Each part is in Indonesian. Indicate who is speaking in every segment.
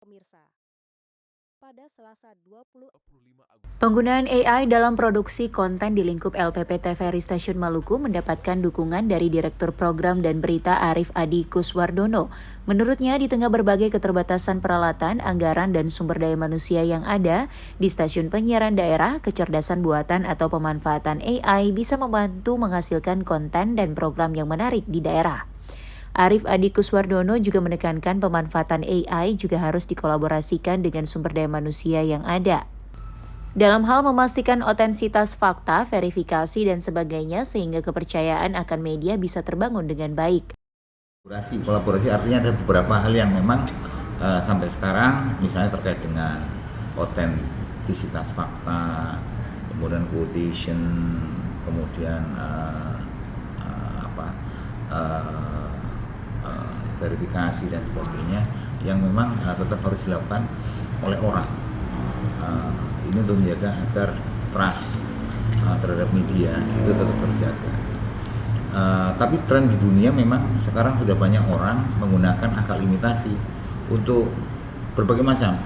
Speaker 1: Pemirsa, pada Selasa 25
Speaker 2: Penggunaan AI dalam produksi konten di lingkup LPP TVRI Stasiun Maluku mendapatkan dukungan dari Direktur Program dan Berita Arif Adi Kuswardono. Menurutnya, di tengah berbagai keterbatasan peralatan, anggaran, dan sumber daya manusia yang ada, di stasiun penyiaran daerah, kecerdasan buatan atau pemanfaatan AI bisa membantu menghasilkan konten dan program yang menarik di daerah. Arif Adi Kuswardono juga menekankan pemanfaatan AI juga harus dikolaborasikan dengan sumber daya manusia yang ada. Dalam hal memastikan otentitas fakta, verifikasi, dan sebagainya sehingga kepercayaan akan media bisa terbangun dengan baik.
Speaker 3: Kolaborasi artinya ada beberapa hal yang memang sampai sekarang misalnya terkait dengan otentisitas fakta, kemudian quotation, kemudian verifikasi dan sebagainya yang memang tetap harus dilakukan oleh orang. Ini untuk menjaga agar trust terhadap media itu tetap terjaga. Tapi tren di dunia memang sekarang sudah banyak orang menggunakan akal imitasi untuk berbagai macam,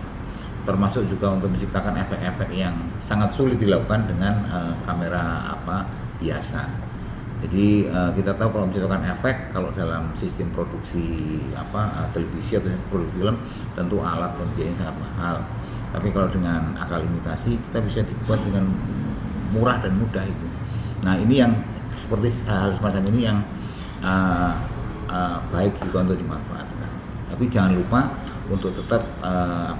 Speaker 3: termasuk juga untuk menciptakan efek-efek yang sangat sulit dilakukan dengan kamera biasa. Jadi kita tahu kalau menciptakan efek, kalau dalam sistem produksi televisi atau produksi film, tentu alat dan biayanya sangat mahal. Tapi kalau dengan akal imitasi kita bisa dibuat dengan murah dan mudah itu. Nah, ini yang seperti hal semacam ini yang baik juga untuk dimanfaatkan. Tapi jangan lupa untuk tetap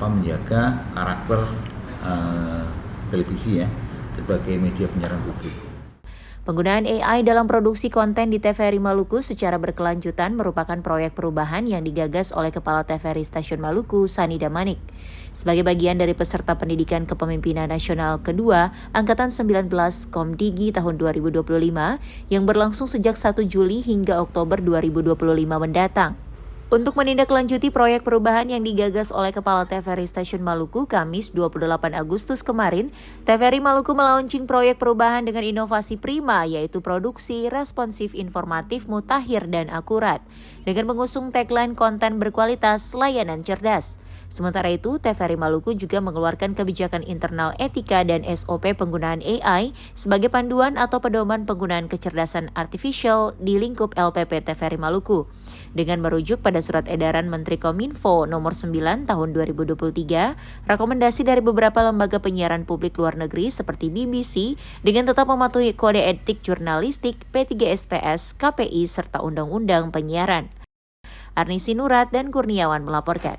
Speaker 3: menjaga karakter televisi ya sebagai media penyiaran publik.
Speaker 2: Penggunaan AI dalam produksi konten di TVRI Maluku secara berkelanjutan merupakan proyek perubahan yang digagas oleh Kepala TVRI Stasiun Maluku, Sani Damanik. Sebagai bagian dari peserta pendidikan kepemimpinan nasional kedua, Angkatan 19 Komdigi tahun 2025, yang berlangsung sejak 1 Juli hingga Oktober 2025 mendatang. Untuk menindaklanjuti proyek perubahan yang digagas oleh Kepala TVRI Stasiun Maluku, Kamis 28 Agustus kemarin, TVRI Maluku melaunching proyek perubahan dengan inovasi prima, yaitu produksi responsif informatif mutakhir dan akurat, dengan mengusung tagline konten berkualitas, layanan cerdas. Sementara itu, TVRI Maluku juga mengeluarkan kebijakan internal etika dan SOP penggunaan AI sebagai panduan atau pedoman penggunaan kecerdasan artifisial di lingkup LPP TVRI Maluku. Dengan merujuk pada Surat Edaran Menteri Kominfo nomor 9 tahun 2023, rekomendasi dari beberapa lembaga penyiaran publik luar negeri seperti BBC dengan tetap mematuhi Kode Etik Jurnalistik, P3SPS, KPI, serta Undang-Undang Penyiaran. Arni Sinurat dan Kurniawan melaporkan.